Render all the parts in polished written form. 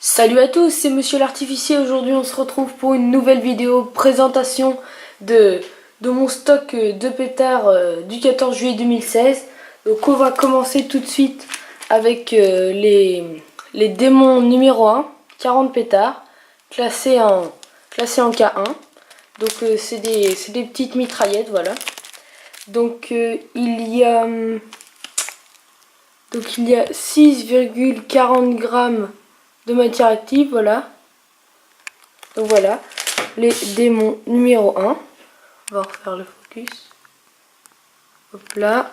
Salut à tous, c'est Monsieur l'Artificier. Aujourd'hui on se retrouve pour une nouvelle vidéo présentation de mon stock de pétards du 14 juillet 2016. Donc on va commencer tout de suite avec les démons numéro 1, 40 pétards, classés en K1. Donc c'est des petites mitraillettes, voilà. Donc il y a 6,40 grammes de matière active, voilà. Donc voilà, les démons numéro 1. On va refaire le focus. Hop là.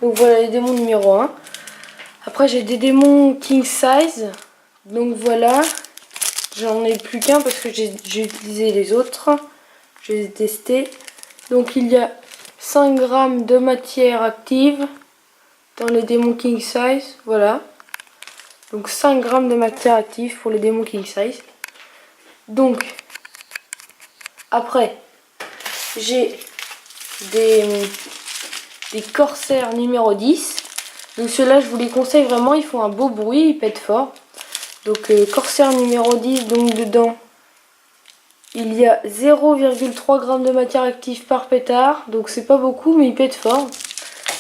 Donc voilà les démons numéro 1. Après j'ai des démons king size. Donc voilà, j'en ai plus qu'un parce que j'ai utilisé les autres. Je les ai testés. Donc il y a 5 grammes de matière active dans les démons king size, voilà. Donc 5 grammes de matière active pour les démons king size. Donc après j'ai des corsaires numéro 10. Donc ceux-là je vous les conseille vraiment, ils font un beau bruit, ils pètent fort. Donc corsaire numéro 10, donc dedans il y a 0,3 g de matière active par pétard. Donc c'est pas beaucoup mais ils pètent fort.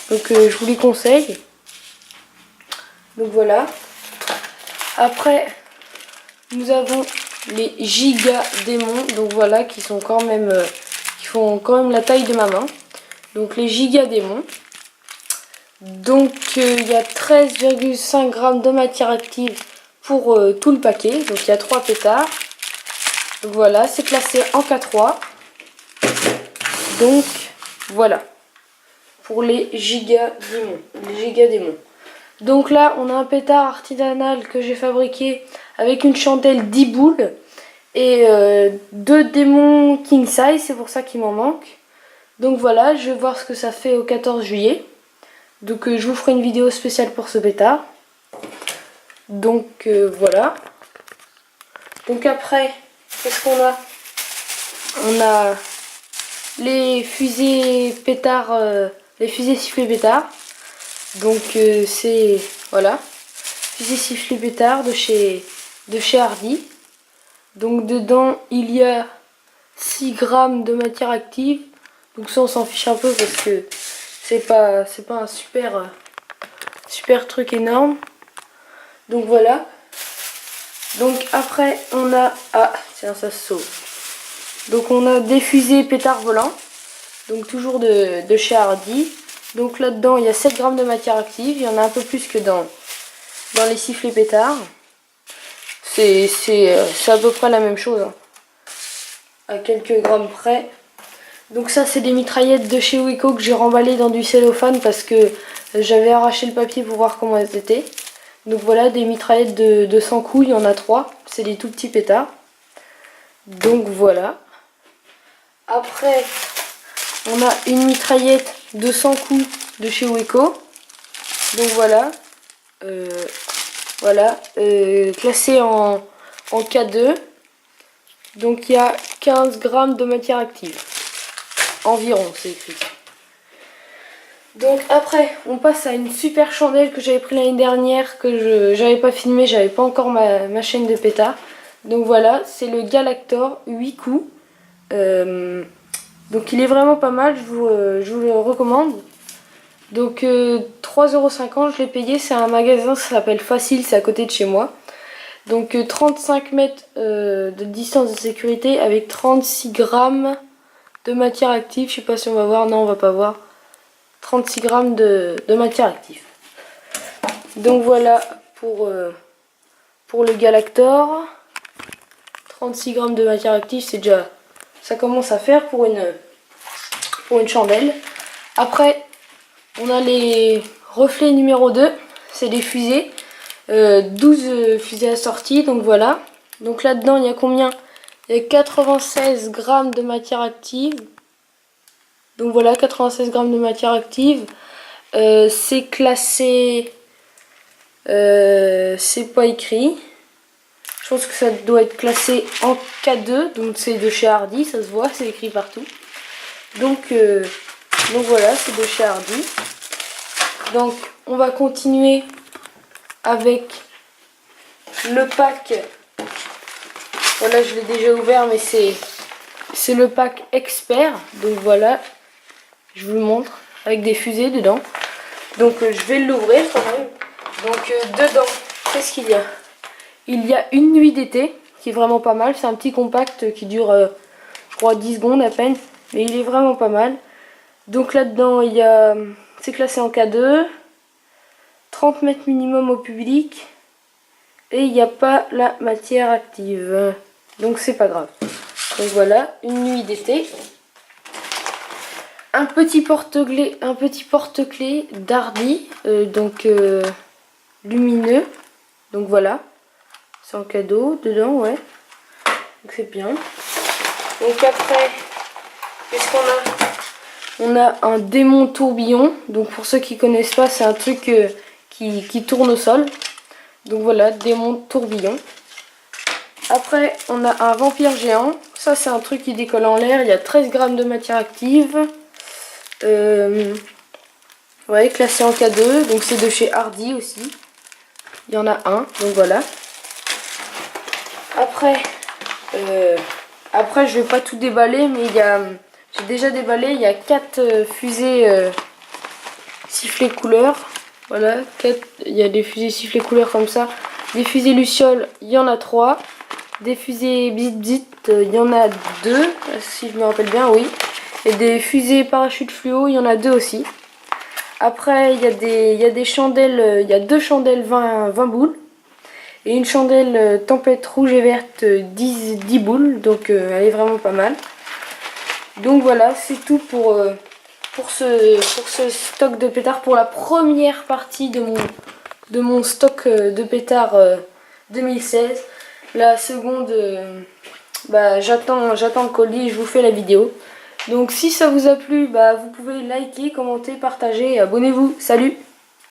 Donc je vous les conseille. Donc voilà. Après nous avons les giga démons, donc voilà, qui sont quand même qui font quand même la taille de ma main. Donc les giga démons. Donc il y a 13,5 g de matière active pour tout le paquet. Donc il y a 3 pétards. Donc voilà, c'est classé en K3. Donc voilà pour les giga démons. Donc là on a un pétard artisanal que j'ai fabriqué avec une chandelle 10 boules et 2 démons king size, c'est pour ça qu'il m'en manque. Donc voilà, je vais voir ce que ça fait au 14 juillet. Donc je vous ferai une vidéo spéciale pour ce pétard. Donc voilà. Donc après, qu'est-ce qu'on a? On a les fusées pétards, les fusées sifflées pétards. Donc c'est, voilà, fusée sifflée pétard de chez Hardy. Donc dedans il y a 6 grammes de matière active. Donc ça on s'en fiche un peu parce que c'est pas un super truc énorme. Donc voilà. Donc après on a, ah tiens ça se sauve. Donc on a des fusées pétards volants. Donc toujours de chez Hardy. Donc là-dedans il y a 7 grammes de matière active. Il y en a un peu plus que dans les sifflets pétards. C'est à peu près la même chose, hein, à quelques grammes près. Donc ça c'est des mitraillettes de chez Wiko que j'ai remballées dans du cellophane parce que j'avais arraché le papier pour voir comment elles étaient. Donc voilà, des mitraillettes de 100 coups, il y en a 3. C'est des tout petits pétards. Donc voilà. Après, on a une mitraillette de 100 coups de chez Wiko. Donc voilà. Voilà, classé en K2. Donc il y a 15 grammes de matière active. Environ, c'est écrit. Donc après, on passe à une super chandelle que j'avais pris l'année dernière, que j'avais pas filmé, j'avais pas encore ma chaîne de pétard. Donc voilà, c'est le Galactor 8 coups. Donc il est vraiment pas mal, je vous le recommande. Donc 3,50 €, je l'ai payé, c'est un magasin, ça s'appelle Facile, c'est à côté de chez moi. Donc 35 mètres de distance de sécurité avec 36 grammes de matière active. Je sais pas si on va voir, non on va pas voir. 36 grammes de matière active. Donc voilà pour le Galactor. 36 grammes de matière active, c'est déjà, ça commence à faire pour une chandelle. Après on a les reflets numéro 2, c'est des fusées, 12 fusées assorties, donc voilà. Donc là-dedans, il y a combien? Il y a 96 grammes de matière active. Donc voilà, 96 grammes de matière active. C'est classé, c'est pas écrit. Je pense que ça doit être classé en K2, donc c'est de chez Hardy, ça se voit, c'est écrit partout. Donc voilà, c'est de chez Hardy. Donc on va continuer avec le pack. Voilà, je l'ai déjà ouvert, mais c'est le pack expert. Donc voilà, je vous le montre avec des fusées dedans. Donc je vais l'ouvrir quand même. Donc dedans, qu'est-ce qu'il y a? Il y a une nuit d'été qui est vraiment pas mal. C'est un petit compact qui dure, je crois, 10 secondes à peine. Mais il est vraiment pas mal. Donc là-dedans, il y a, c'est classé en K2. 30 mètres minimum au public. Et il n'y a pas la matière active. Donc c'est pas grave. Donc voilà, une nuit d'été. Un petit porte-clés d'Hardy. Lumineux. Donc voilà. C'est en cadeau dedans, ouais. Donc c'est bien. Donc après, qu'est-ce qu'on a? On a un démon tourbillon. Donc pour ceux qui connaissent pas, c'est un truc qui tourne au sol. Donc voilà, démon tourbillon. Après, on a un vampire géant. Ça, c'est un truc qui décolle en l'air. Il y a 13 grammes de matière active. Ouais, classé en K2. Donc c'est de chez Hardy aussi. Il y en a un. Donc voilà. Après, je vais pas tout déballer, mais j'ai déjà déballé. Il y a 4 fusées sifflets couleurs. Voilà, il y a des fusées sifflets couleurs comme ça. Des fusées lucioles, il y en a 3. Des fusées bzit, il y en a 2, si je me rappelle bien, oui. Et des fusées parachute fluo, il y en a 2 aussi. Après, il y a des chandelles, il y a 2 chandelles 20 boules. Et une chandelle tempête rouge et verte 10 boules, donc elle est vraiment pas mal. Donc voilà, c'est tout pour ce stock de pétards, pour la première partie de mon stock de pétards 2016. La seconde, j'attends le colis et je vous fais la vidéo. Donc si ça vous a plu, vous pouvez liker, commenter, partager et abonnez-vous. Salut!